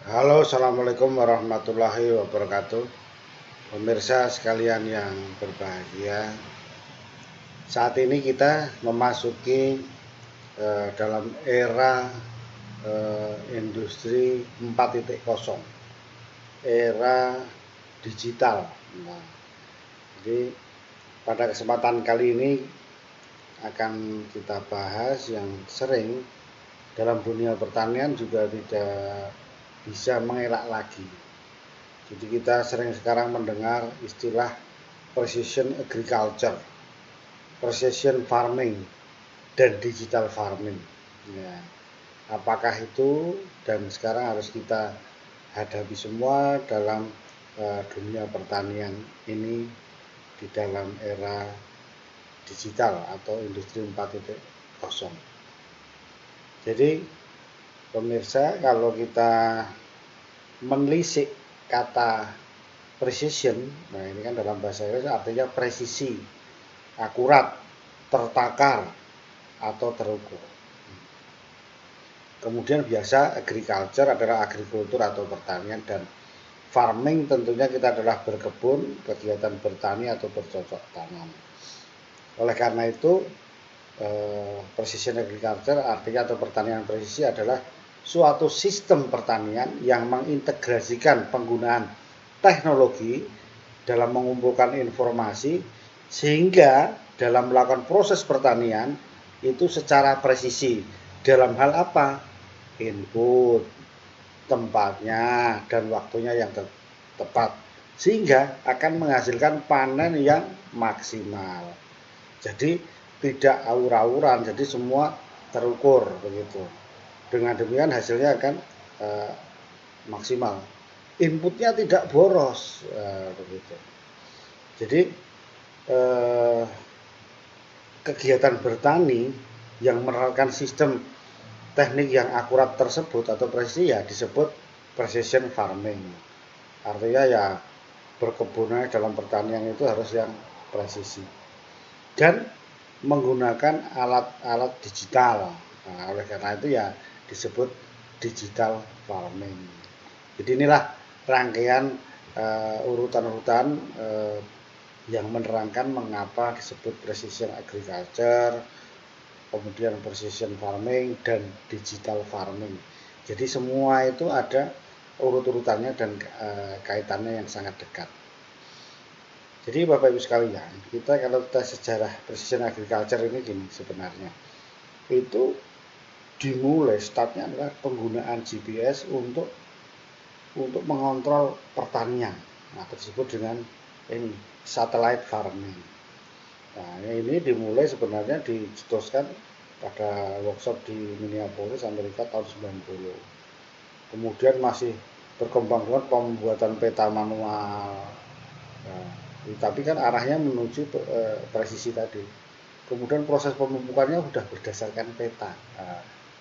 Halo, assalamualaikum warahmatullahi wabarakatuh. Pemirsa sekalian yang berbahagia, saat ini kita memasuki dalam era industri 4.0, era digital. Nah, jadi pada kesempatan kali ini akan kita bahas yang sering dalam dunia pertanian juga tidak bisa mengelak lagi. Jadi kita sering sekarang mendengar istilah precision agriculture, precision farming, dan digital farming. Ya, apakah itu dan sekarang harus kita hadapi semua dalam dunia pertanian ini di dalam era digital atau industri 4.0. Jadi pemirsa, kalau kita menelisik kata precision, nah ini kan dalam bahasa Inggris artinya presisi, akurat, tertakar, atau terukur. Kemudian biasa agriculture adalah agrikultur atau pertanian, dan farming tentunya kita adalah berkebun, kegiatan bertani atau bercocok tanam. Oleh karena itu precision agriculture artinya atau pertanian presisi adalah suatu sistem pertanian yang mengintegrasikan penggunaan teknologi dalam mengumpulkan informasi sehingga dalam melakukan proses pertanian itu secara presisi. Dalam hal apa? Input, tempatnya, dan waktunya yang tepat, sehingga akan menghasilkan panen yang maksimal. Jadi tidak aur-auran, jadi semua terukur begitu. Dengan demikian hasilnya akan maksimal. Inputnya tidak boros, begitu. Jadi kegiatan bertani yang menerapkan sistem teknik yang akurat tersebut atau presisi ya disebut precision farming. Artinya ya berkebun dalam pertanian itu harus yang presisi dan menggunakan alat-alat digital. Nah, oleh karena itu ya disebut digital farming. Jadi inilah rangkaian urutan-urutan yang menerangkan mengapa disebut precision agriculture, kemudian precision farming, dan digital farming. Jadi semua itu ada urut-urutannya dan kaitannya yang sangat dekat. Jadi Bapak Ibu sekalian, kalau kita sejarah precision agriculture ini gini sebenarnya. Itu dimulai startnya adalah penggunaan GPS untuk mengontrol pertanian. Nah, tersebut dengan ini satellite farming. Nah, ini dimulai sebenarnya dicetuskan pada workshop di Minneapolis, Amerika tahun 90. Kemudian masih berkembang dengan pembuatan peta manual. Nah, tapi kan arahnya menuju presisi tadi. Kemudian proses pemupukannya sudah berdasarkan peta,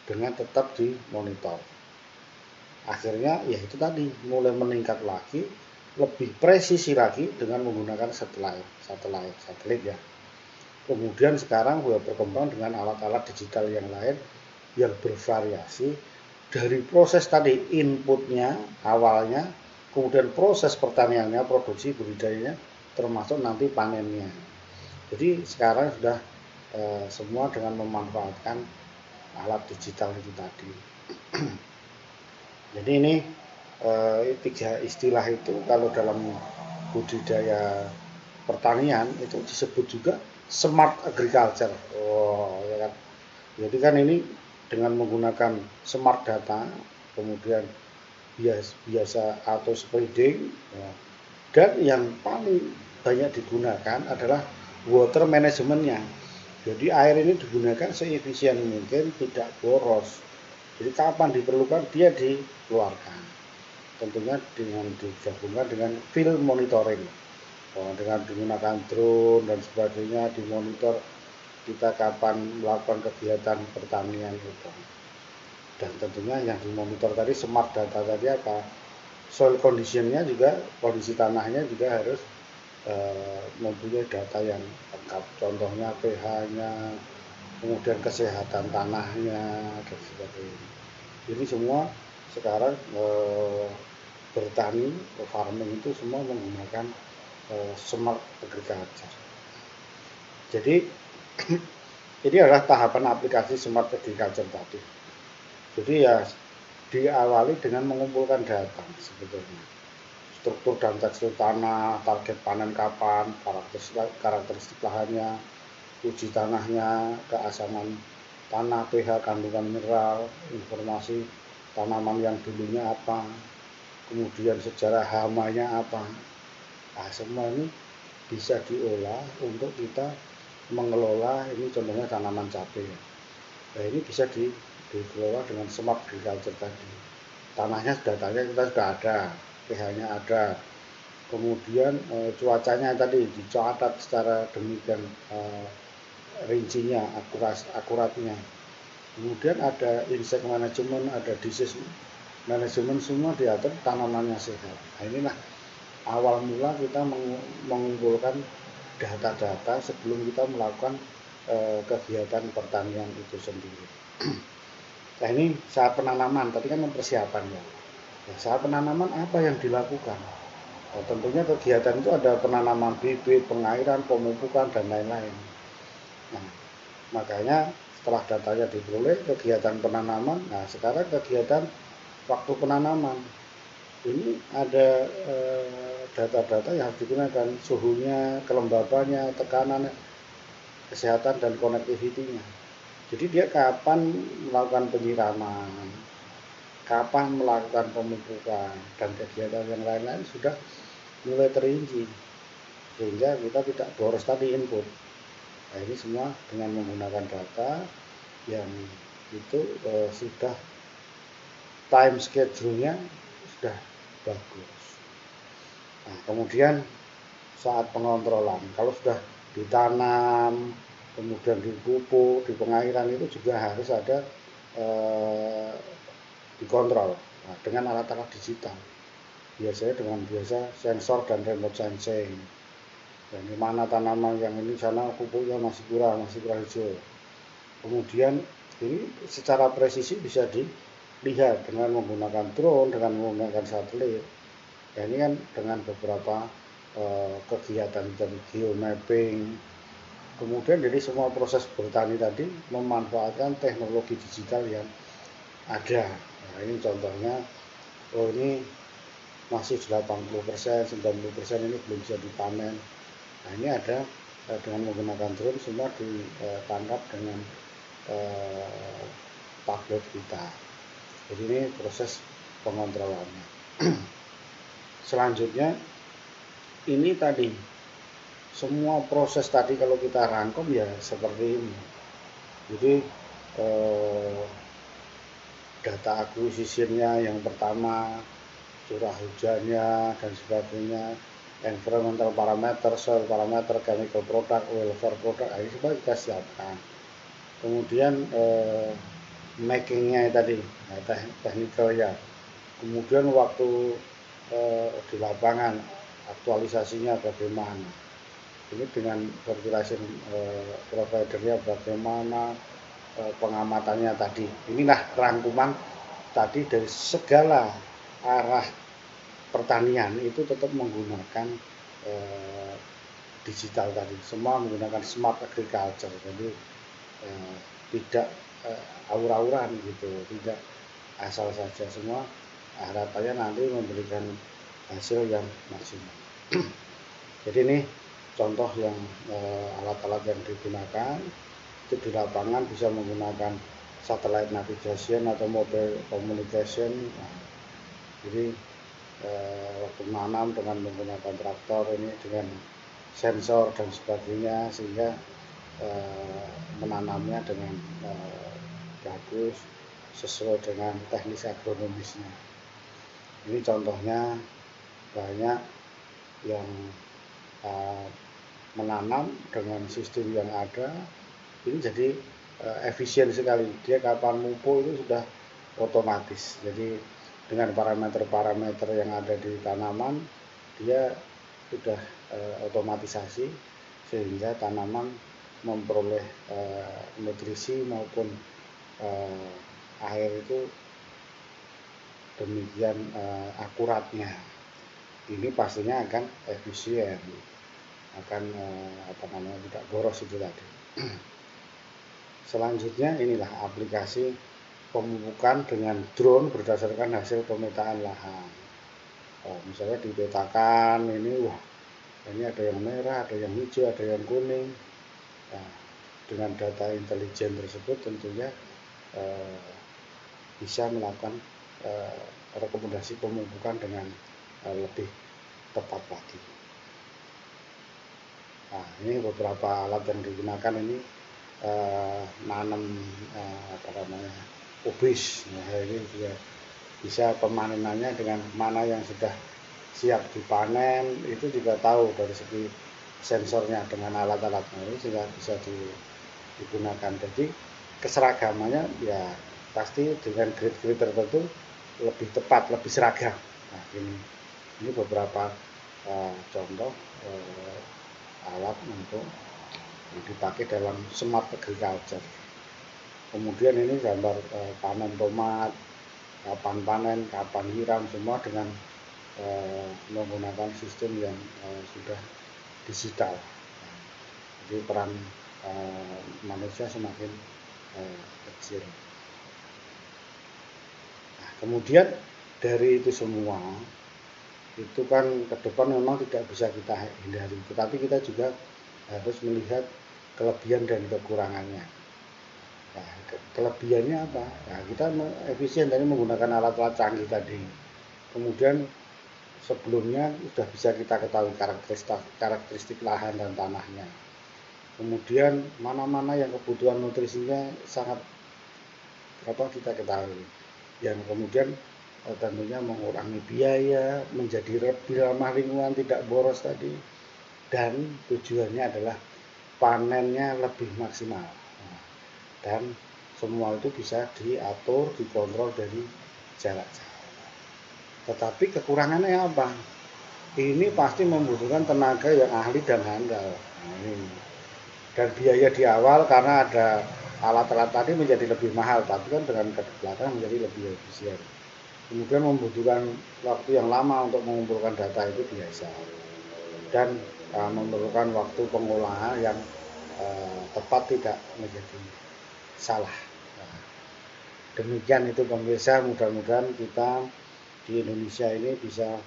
dengan tetap dimonitor. Akhirnya ya itu tadi mulai meningkat lagi, lebih presisi lagi dengan menggunakan satelit ya. Kemudian sekarang sudah berkembang dengan alat-alat digital yang lain yang bervariasi dari proses tadi inputnya awalnya, kemudian proses pertaniannya, produksi budidayanya, termasuk nanti panennya. Jadi sekarang sudah semua dengan memanfaatkan alat digital itu tadi. Jadi ini tiga istilah itu kalau dalam budidaya pertanian itu disebut juga smart agriculture. Oh, ya kan. Jadi kan ini dengan menggunakan smart data, kemudian biasa auto spreading, ya. Dan yang paling banyak digunakan adalah water managementnya. Jadi air ini digunakan seefisien mungkin, tidak boros. Jadi kapan diperlukan dia dikeluarkan. Tentunya dengan digabungkan dengan field monitoring. Dengan menggunakan drone dan sebagainya dimonitor kita kapan melakukan kegiatan pertanian itu. Dan tentunya yang dimonitor tadi smart data tadi apa? Soil conditionnya juga, kondisi tanahnya juga harus mempunyai data yang lengkap. Contohnya pH-nya, kemudian kesehatan tanahnya dan sebagainya. Jadi semua sekarang bertani, farming itu semua menggunakan smart agriculture. Jadi ini adalah tahapan aplikasi smart agriculture tadi. Jadi ya diawali dengan mengumpulkan data sebetulnya. Struktur dan tekstur tanah, target panen kapan, karakteristik lahannya, uji tanahnya, keasaman tanah, pH, kandungan mineral, informasi tanaman yang dulunya apa, kemudian sejarah hamanya apa. Nah, semua ini bisa diolah untuk kita mengelola, ini contohnya tanaman cabai. Nah, ini bisa dikelola dengan smart agriculture tadi. Tanahnya kita sudah ada, pH-nya ada, kemudian cuacanya tadi dicatat secara demikian rincinya, akuratnya. Kemudian ada insect management, ada disease management, semua diatur, tanamannya sehat. Nah, inilah awal mula kita mengumpulkan data-data sebelum kita melakukan kegiatan pertanian itu sendiri. Nah, ini saat penanaman, tadi kan persiapan ya. Nah, saat penanaman apa yang dilakukan? Nah, tentunya kegiatan itu ada penanaman bibit, pengairan, pemupukan, dan lain-lain. Nah, makanya setelah datanya diperoleh, kegiatan penanaman, nah sekarang kegiatan waktu penanaman. Ini ada data-data yang harus digunakan, suhunya, kelembabannya, tekanan, kesehatan, dan konektivitinya. Jadi dia kapan melakukan penyiraman, kapan melakukan pemupukan, dan kegiatan yang lain-lain sudah mulai terinci, sehingga kita tidak boros tadi input. Nah, ini semua dengan menggunakan data yang itu sudah time schedule-nya sudah bagus. Nah, kemudian saat pengontrolan, kalau sudah ditanam, kemudian dipupuk, di pengairan, itu juga harus ada dikontrol dengan alat-alat digital. Biasanya dengan sensor dan remote sensing. Dan di mana tanaman yang ini sana pupuknya masih kurang hijau. Kemudian ini secara presisi bisa dilihat dengan menggunakan drone, dengan menggunakan satelit. Ya, ini kan dengan beberapa kegiatan dari geomapping. Kemudian dari semua proses bertani tadi memanfaatkan teknologi digital yang ada. Nah, ini contohnya, ini masih 80%, 90% ini belum bisa dipanen. Nah, ini ada dengan menggunakan drone semua ditangkap dengan tablet kita. Jadi ini proses pengontrolannya. Selanjutnya ini tadi semua proses tadi kalau kita rangkum ya seperti ini. Jadi data acquisition-nya yang pertama, curah hujannya dan sebagainya, environmental parameter, soil parameter, chemical product, welfare product, ini semua kita siapkan. Kemudian making-nya tadi, technical ya. Kemudian waktu di lapangan aktualisasinya bagaimana, ini dengan fertilization providernya bagaimana, pengamatannya tadi. Inilah rangkuman tadi dari segala arah pertanian itu tetap menggunakan digital tadi, semua menggunakan smart agriculture. Jadi tidak aur-auran gitu, tidak asal saja, semua harapannya nanti memberikan hasil yang maksimal. Jadi ini contoh yang alat-alat yang digunakan itu di lapangan bisa menggunakan satellite navigation atau mobile communication. Nah, jadi waktu menanam dengan menggunakan traktor ini dengan sensor dan sebagainya, sehingga menanamnya dengan bagus sesuai dengan teknis agronomisnya. Ini contohnya banyak yang menanam dengan sistem yang ada, ini jadi efisien sekali. Dia kapan pupuk itu sudah otomatis. Jadi dengan parameter-parameter yang ada di tanaman, dia sudah otomatisasi sehingga tanaman memperoleh nutrisi maupun air itu demikian akuratnya. Ini pastinya akan efisien, akan tidak boros itu tadi. Selanjutnya inilah aplikasi pemupukan dengan drone berdasarkan hasil pemetaan lahan. Misalnya dipetakan ini, wah ini ada yang merah, ada yang hijau, ada yang kuning. Nah, dengan data intelijen tersebut tentunya bisa melakukan rekomendasi pemupukan dengan lebih tepat lagi. Nah, ini beberapa alat yang digunakan ini nanam kubis. Nah, ini juga bisa pemanenannya dengan mana yang sudah siap dipanen, itu juga tahu dari segi sensornya dengan alat-alatnya ini juga bisa digunakan. Jadi keseragamannya ya pasti dengan grade-grade tertentu lebih tepat, lebih seragam. Nah, ini beberapa contoh alat untuk dipakai dalam smart agriculture. Kemudian ini gambar panen tomat, kapan panen, kapan nyiram, semua dengan menggunakan sistem yang sudah digital. Jadi peran manusia semakin kecil. Nah, kemudian dari itu semua, itu kan ke depan memang tidak bisa kita hindari, tetapi kita juga harus melihat kelebihan dan kekurangannya. Nah, kelebihannya apa? Nah, kita efisien tadi menggunakan alat-alat canggih tadi. Kemudian sebelumnya sudah bisa kita ketahui karakteristik lahan dan tanahnya. Kemudian mana-mana yang kebutuhan nutrisinya sangat kita ketahui. Yang kemudian tentunya mengurangi biaya, menjadi lebih ramah lingkungan, tidak boros tadi. Dan tujuannya adalah panennya lebih maksimal. Dan semua itu bisa diatur, dikontrol dari jarak jauh. Tetapi kekurangannya apa? Ini pasti membutuhkan tenaga yang ahli dan handal. Dan biaya di awal karena ada alat-alat tadi menjadi lebih mahal, tapi kan dengan ke belakang menjadi lebih efisien. Kemudian membutuhkan waktu yang lama untuk mengumpulkan data itu biasa. Dan memerlukan waktu pengolahan yang tepat, tidak menjadi salah. Nah, demikian itu pemirsa, mudah-mudahan kita di Indonesia ini bisa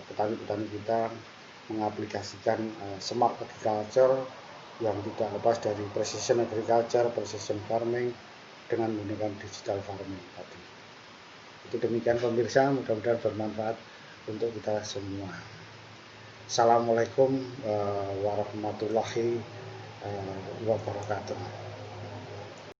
petani-petani kita mengaplikasikan smart agriculture yang tidak lepas dari precision agriculture, precision farming dengan menggunakan digital farming tadi. Itu demikian pemirsa, mudah-mudahan bermanfaat untuk kita semua. Assalamualaikum warahmatullahi wabarakatuh.